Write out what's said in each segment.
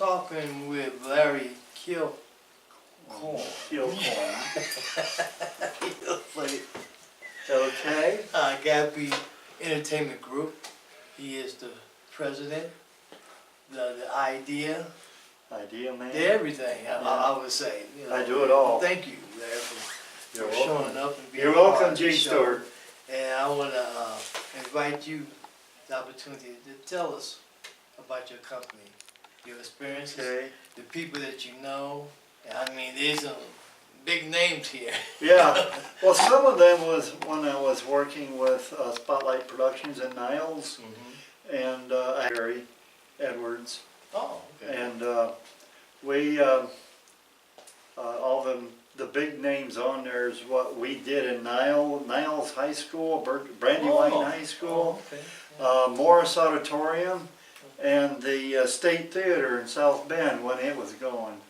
talking with Larry Kilcoyne. Kilcoyne. Like, Okay. Gappy Entertainment Group. He is the president, the idea, man. everything. I would say. You know, I do it all. Thank you, Larry, for You're showing welcome. up and being You're part welcome, of the Gene show. Stewart. And I want to invite you the opportunity to tell us about your company, your experiences, Okay. the people that you know. I mean, there's some big names here. Yeah. Well, some of them was when I was working with Spotlight Productions in Niles and Harry Edwards. Oh, okay. And we, all the big names on there is what we did in Niles High School, Brandywine High School, Morris Auditorium, and the State Theater in South Bend when it was going.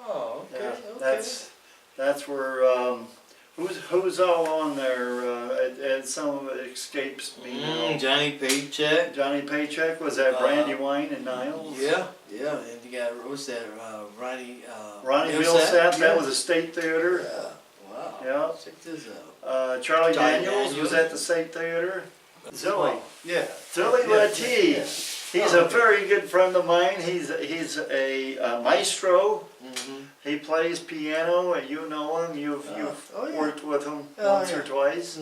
Oh, okay. Yeah, okay. that's where who's all on there, and some of it escapes me now. Johnny Paycheck. Johnny Paycheck was at Brandywine and Niles. Yeah, yeah. And you got, what's that, Ronnie Millsap, yeah. that was a State Theater. Yeah, wow. Yeah. Check this out. Charlie Daniels was at the State Theater. Zilly. Yeah. Zilly Yeah, Lattee. yeah. He's a very good friend of mine. He's a maestro. He plays piano, and you know him. You've worked with him once or twice.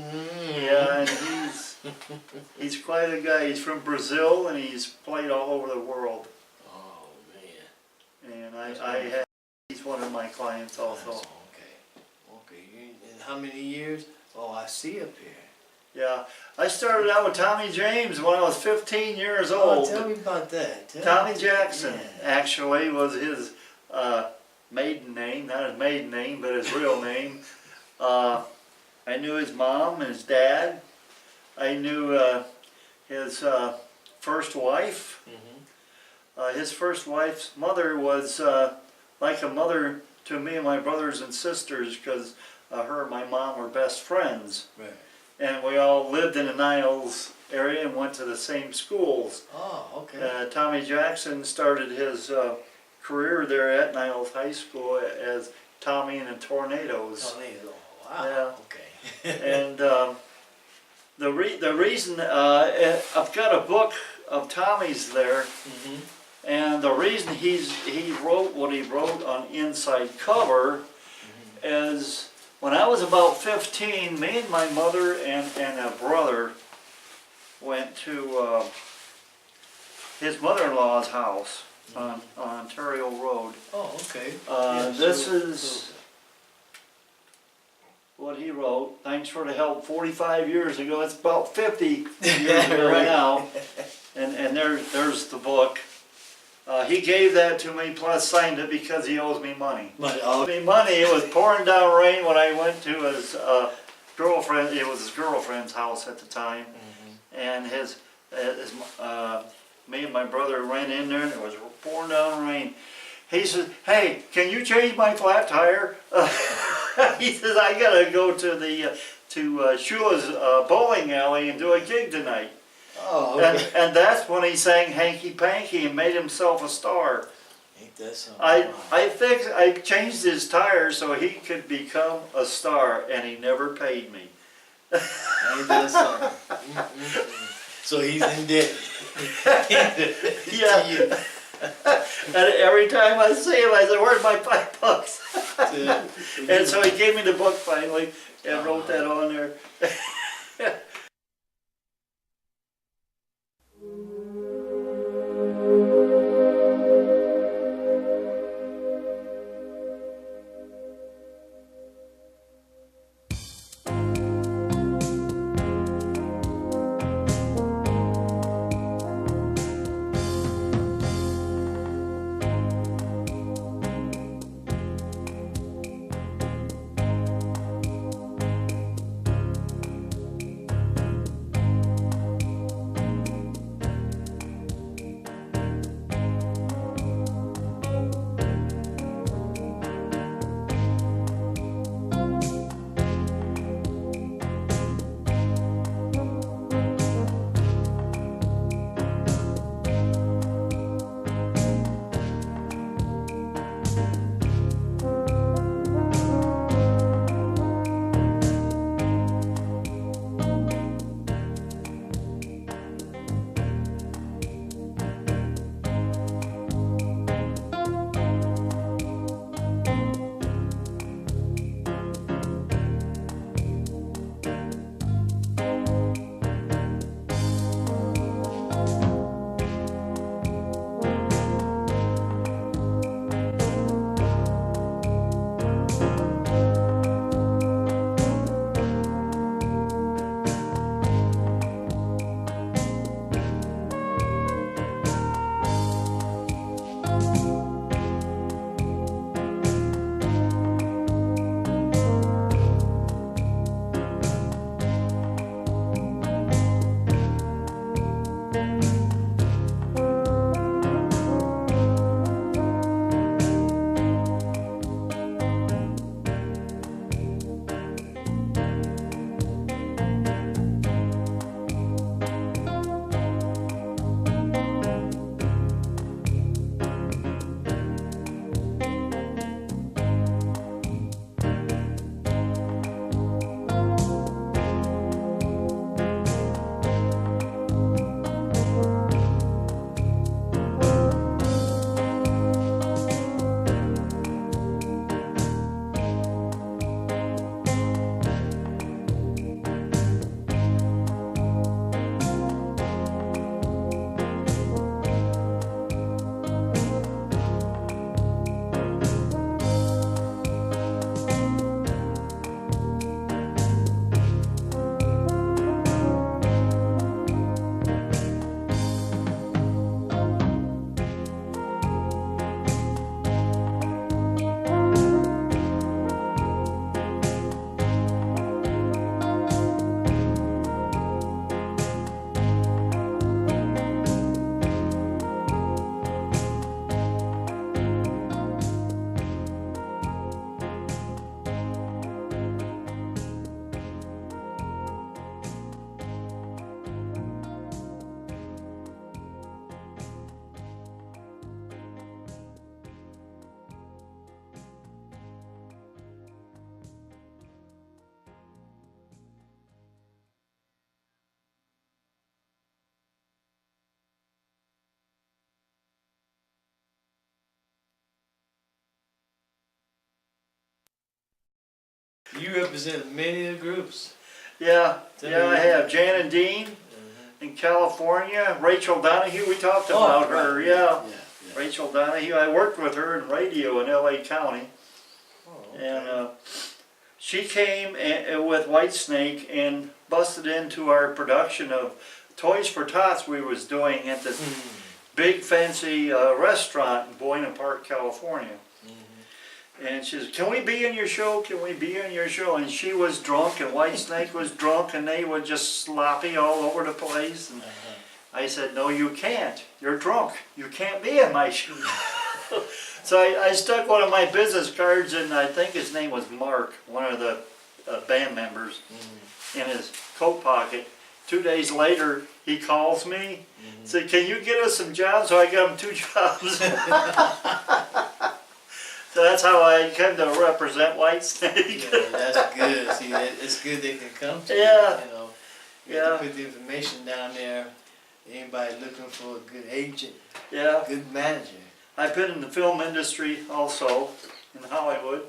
Yeah, and he's quite a guy. He's from Brazil, and he's played all over the world. Oh man. And he's one of my clients also. Okay. And how many years? Oh, I see up here. Yeah, I started out with Tommy James when I was 15 years old. Oh, tell me about that. Tommy Jackson actually was his maiden name, not his maiden name, but his real name. I knew his mom and his dad. I knew his first wife. His first wife's mother was like a mother to me and my brothers and sisters, because her and my mom were best friends. Right. And we all lived in the Niles area and went to the same schools. Oh, okay. Tommy Jackson started his career there at Niles High School as Tommy and the Tornadoes. Tornado. Wow. Yeah. Okay. And the reason I've got a book of Tommy's there, and the reason he wrote what he wrote on inside cover is, when I was about 15, me and my mother and a brother went to his mother-in-law's house on Ontario Road. Oh, okay. This is what he wrote. Thanks for the help 45 years ago. It's about 50 years ago now. And there's the book. He gave that to me, plus signed it because he owes me money. It was pouring down rain when I went to his girlfriend. It was his girlfriend's house at the time, and me and my brother ran in there, and it was pouring down rain. He says, "Hey, can you change my flat tire?" He says, "I gotta go to Shula's bowling alley and do a gig tonight." Oh, okay. And that's when he sang Hanky Panky and made himself a star. Ain't that something? I changed his tires so he could become a star, and he never paid me. Ain't that something? So he's in debt. Yeah. And every time I see him, I say, "Where's my $5?" And so he gave me the book finally and wrote that on there. You represent many of the groups. Yeah, I have Jan and Dean in California. Rachel Donahue, we talked about her, right. yeah. Yeah. Rachel Donahue, I worked with her in radio in LA County. Oh, okay. And she came with Whitesnake and busted into our production of Toys for Tots we was doing at this big fancy restaurant in Buena Park, California. And she said, can we be in your show? Can we be in your show? And she was drunk and Whitesnake was drunk and they were just sloppy all over the place. And I said, no, you can't. You're drunk. You can't be in my show. So I stuck one of my business cards in, I think his name was Mark, one of the band members, in his coat pocket. 2 days later, he calls me, said, can you get us some jobs? So I got him 2 jobs. So that's how I came to represent Whitesnake. Yeah, that's good. See, it's good they can come to Yeah. you, you know. You Yeah. have to put the information down there. Anybody looking for a good agent, Yeah, good manager. I've been in the film industry also, in Hollywood.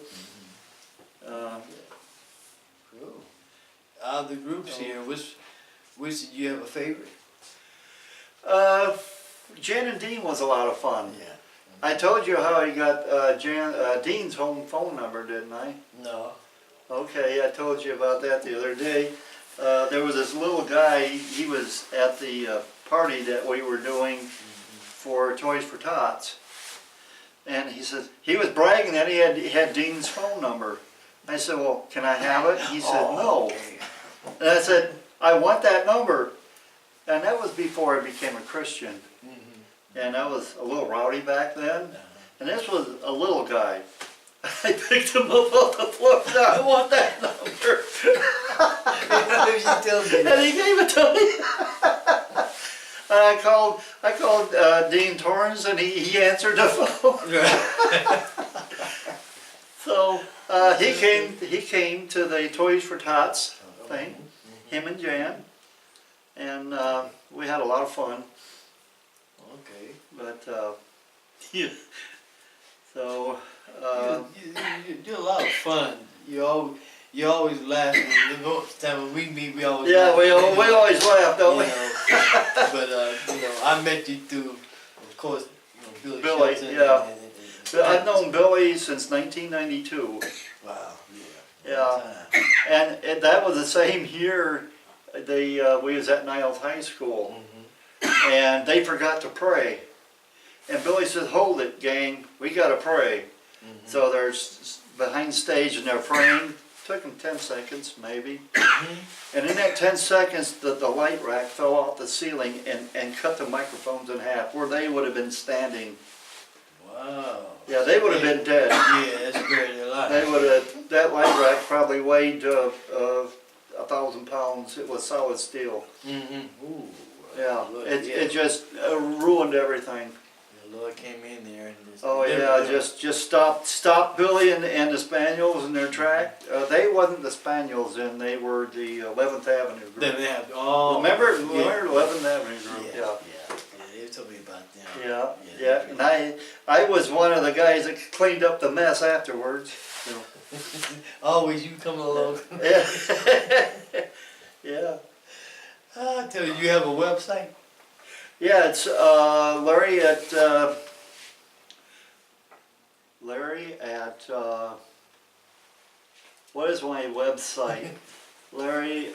Cool. Out of the groups here, which did you have a favorite? Jan and Dean was a lot of fun. Yeah. I told you how I got Dean's home phone number, didn't I? No. Okay, I told you about that the other day. There was this little guy, he was at the party that we were doing for Toys for Tots. And he said, he was bragging that he had Dean's phone number. I said, well, can I have it? He said, no. Okay. And I said, I want that number. And that was before I became a Christian. And I was a little rowdy back then. And this was a little guy. I picked him up off the floor. I want that number. You tell me And that. he gave it to me. And I called Dean Torrance and he answered the phone. So he came to the Toys for Tots thing, him and Jan, and we had a lot of fun. Okay. But yeah, so You do a lot of fun. You always laugh. The time when we meet, we always yeah, laugh. we always laugh, don't we? You know, but I met you through, of course, Billy. Billy, Shelton yeah. and I've known Billy since 1992. Wow. Yeah. Yeah. Long time. And that was the same year we was at Niles High School, and they forgot to pray. And Billy said, hold it, gang, we gotta pray. So they're behind stage and they're praying. Took them 10 seconds, maybe. And in that 10 seconds, the light rack fell off the ceiling and cut the microphones in half, where they would have been standing. Wow. Yeah, they would have been dead. Yeah, that's great. They would have, that light rack probably weighed 1,000 pounds. It was solid steel. Ooh. Yeah, Lord, it just ruined everything. The Lord came in there and just. Oh yeah, just stopped Billy and the Spaniels in their track. They wasn't the Spaniels, and they were the 11th Avenue group. Then they have Remember 11th Avenue group? Yeah. They told me about them. Yeah. And I was one of the guys that cleaned up the mess afterwards. So. Always you coming along. Yeah. Yeah. I tell you, you have a website? Yeah, it's Larry at what is my website? Larry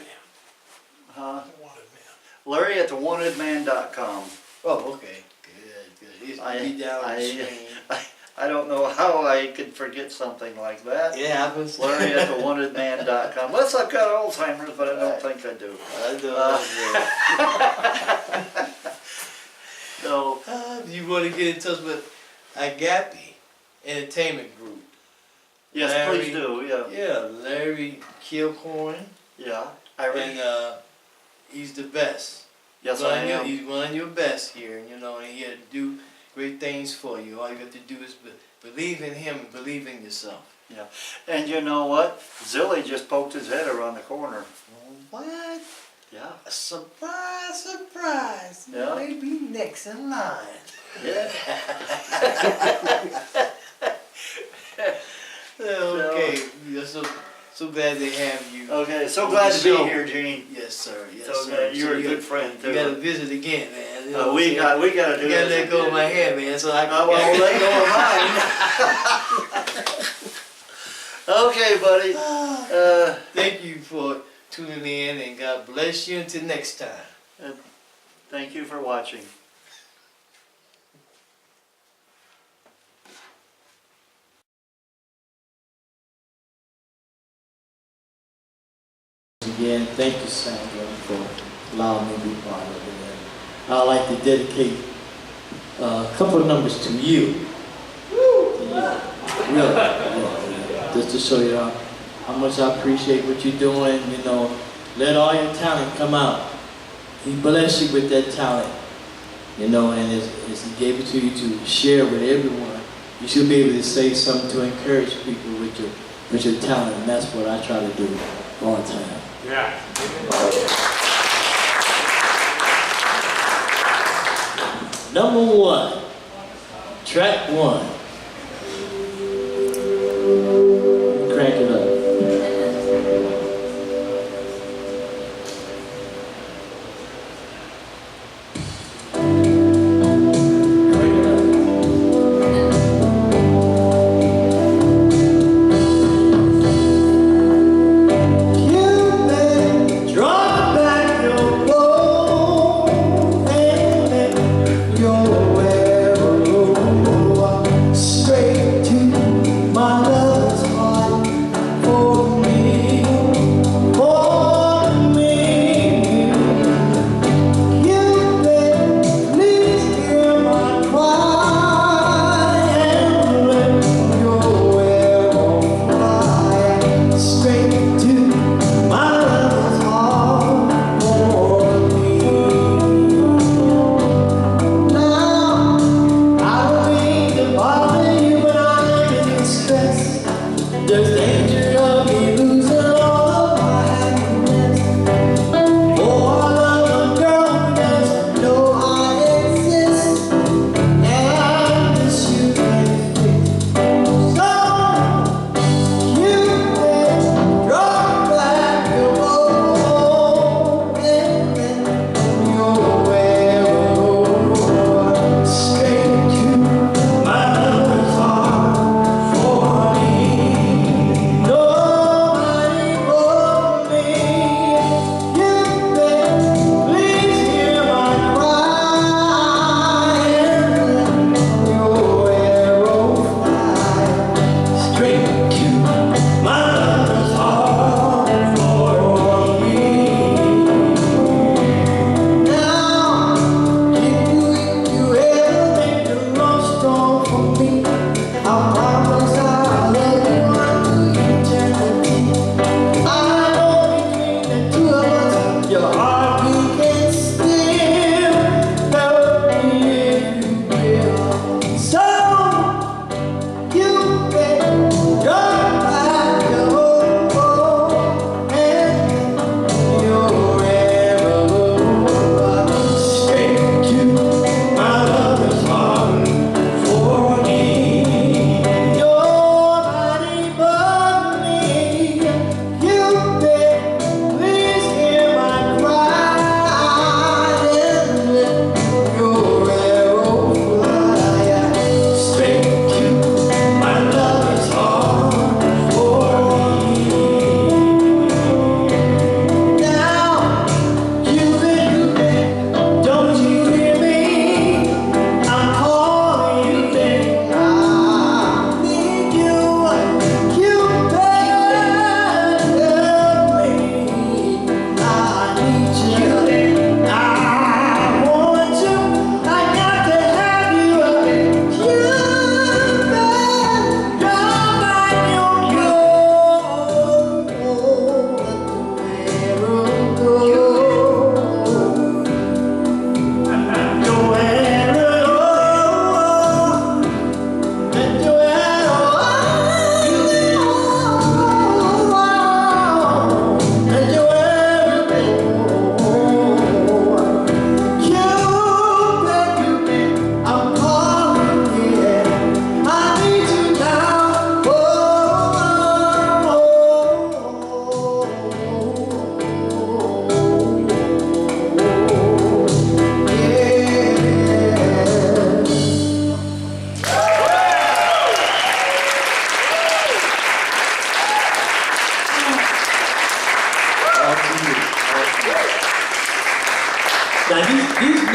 at thewantedman.com. Oh, okay. Good. It's be down on the screen. I don't know how I could forget something like that. It happens. Larry at thewantedman.com. Unless I've got Alzheimer's, but I don't think I do. I do. So, You want to get in touch with Agape Entertainment Group? yes, Larry, please do. Yeah. Yeah, Larry Kilcoyne, Yeah. and he's the best. Yes, I am. He's one of your best here, and he'll do great things for you. All you have to do is believe in him and believe in yourself. Yeah. And you know what? Zilly just poked his head around the corner. What? Yeah. Surprise, surprise. Yeah. Maybe next in line. Yeah. Okay. So glad to have you. Okay, so On glad the to be show. here, Gene. Yes, sir. Yes, So sir. you're a you good friend You gotta too. visit again, man. You know what I'm We saying? got to do You gotta this let go of my again. hand, man. So I can. Well, let go of mine. Okay, buddy. Thank you for tuning in, and God bless you until next time. Thank you for watching. Again, thank you, Sandra, for allowing me to be part of it. And I'd like to dedicate a couple of numbers to you. Yeah, really, yeah. Just to show you how much I appreciate what you're doing. You know, let all your talent come out. He blessed you with that talent, you know, and as He gave it to you to share with everyone, you should be able to say something to encourage people with your talent, and that's what I try to do all the time. Yeah. Number 1, track 1. Crank it up. Crank it up. You may draw back your bow and let your arrow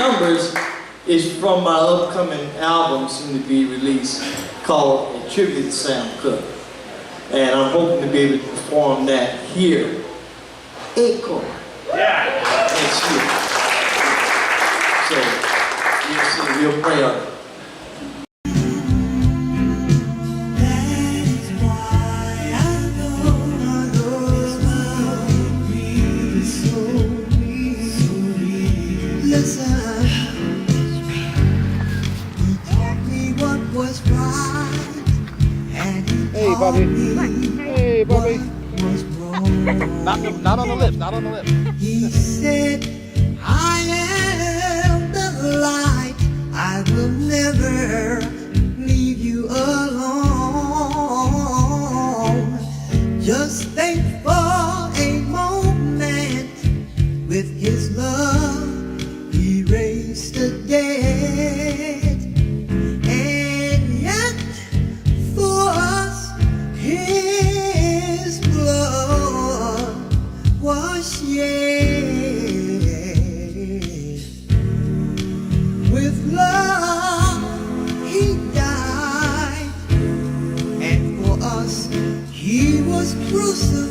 numbers is from my upcoming album, soon to be released, called A Tribute to Sam Cooke. And I'm hoping to be able to perform that here. Acorn. Yeah. Next year. So, you'll see, we'll play on it. Hey, Bobby. Hey, Bobby. Not on the lips, not on the lips. He said, I am the light. I will never leave you alone. Just think for a moment. With his love, he raised the dead. And yet, for us, his blood was shed. With love, he died, and for us, he was crucified.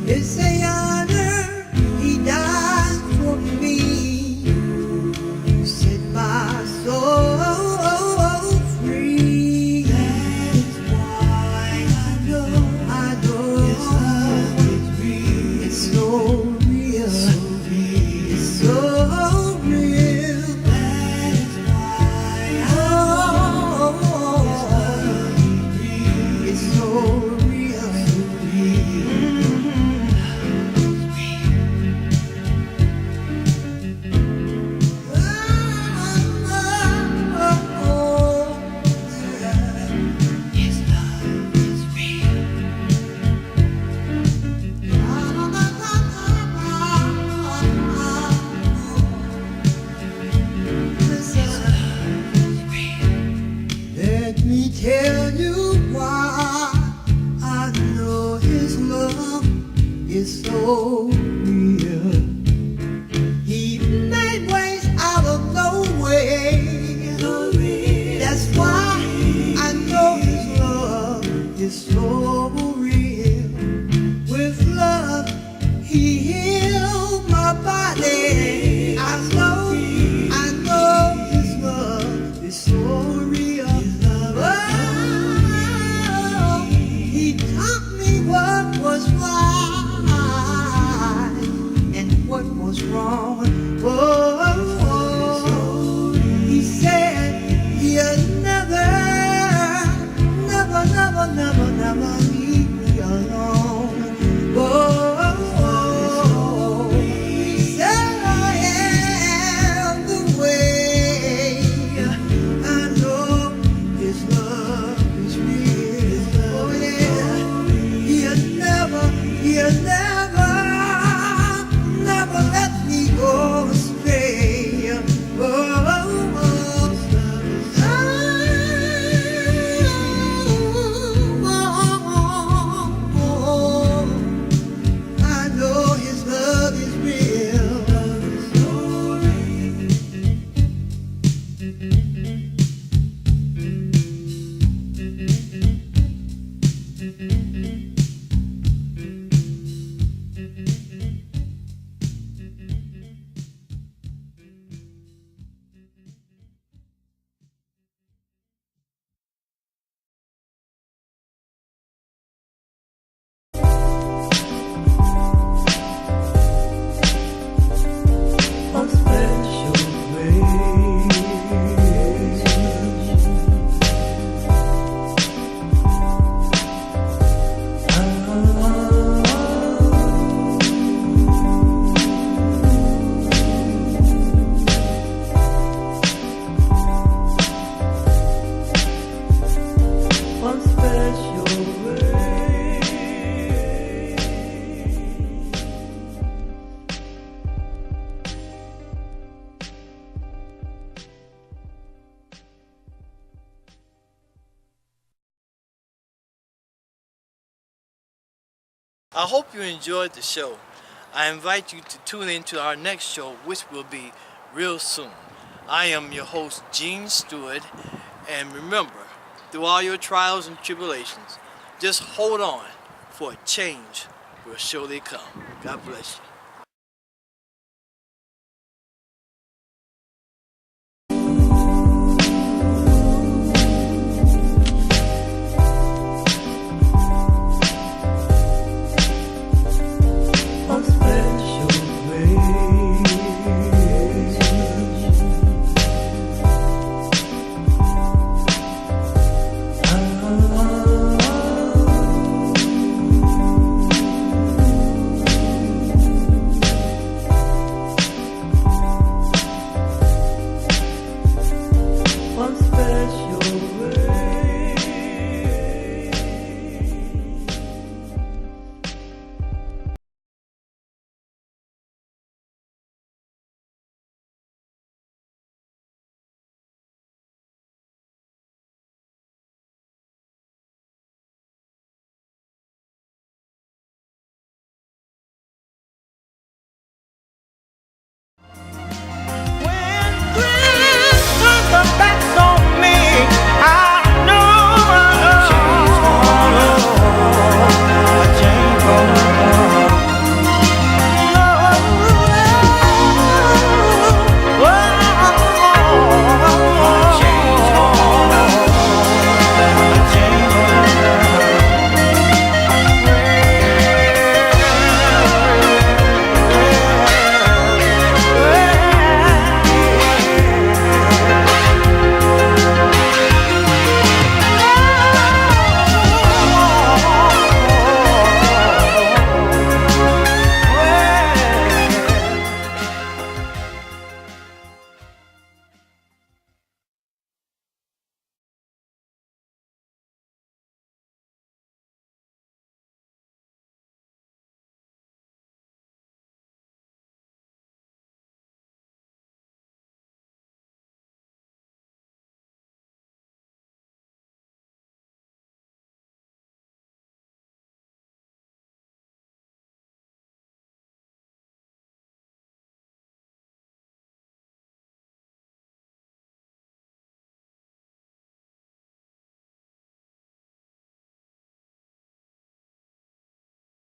It's an honor, he died for me. You set my soul free. That is why I know his love is real. It's so real, it's so real. That is why I know his love is real. It's so real, his love is real. Let me tell you why I know his love is so real. He made ways out of no way. That's why I know his love is so real. With love, he healed my body. I know his love is so real. Oh, he taught me what was right and what was wrong. Oh, he said he'll never leave me alone. Oh, he said I am the way. I know his love is real. Oh yeah, he'll never let me go astray. I know his love is real. A special place. One special way. I hope you enjoyed the show. I invite you to tune in to our next show, which will be real soon. I am your host, Gene Stewart, and remember, through all your trials and tribulations, just hold on, for a change will surely come. God bless you.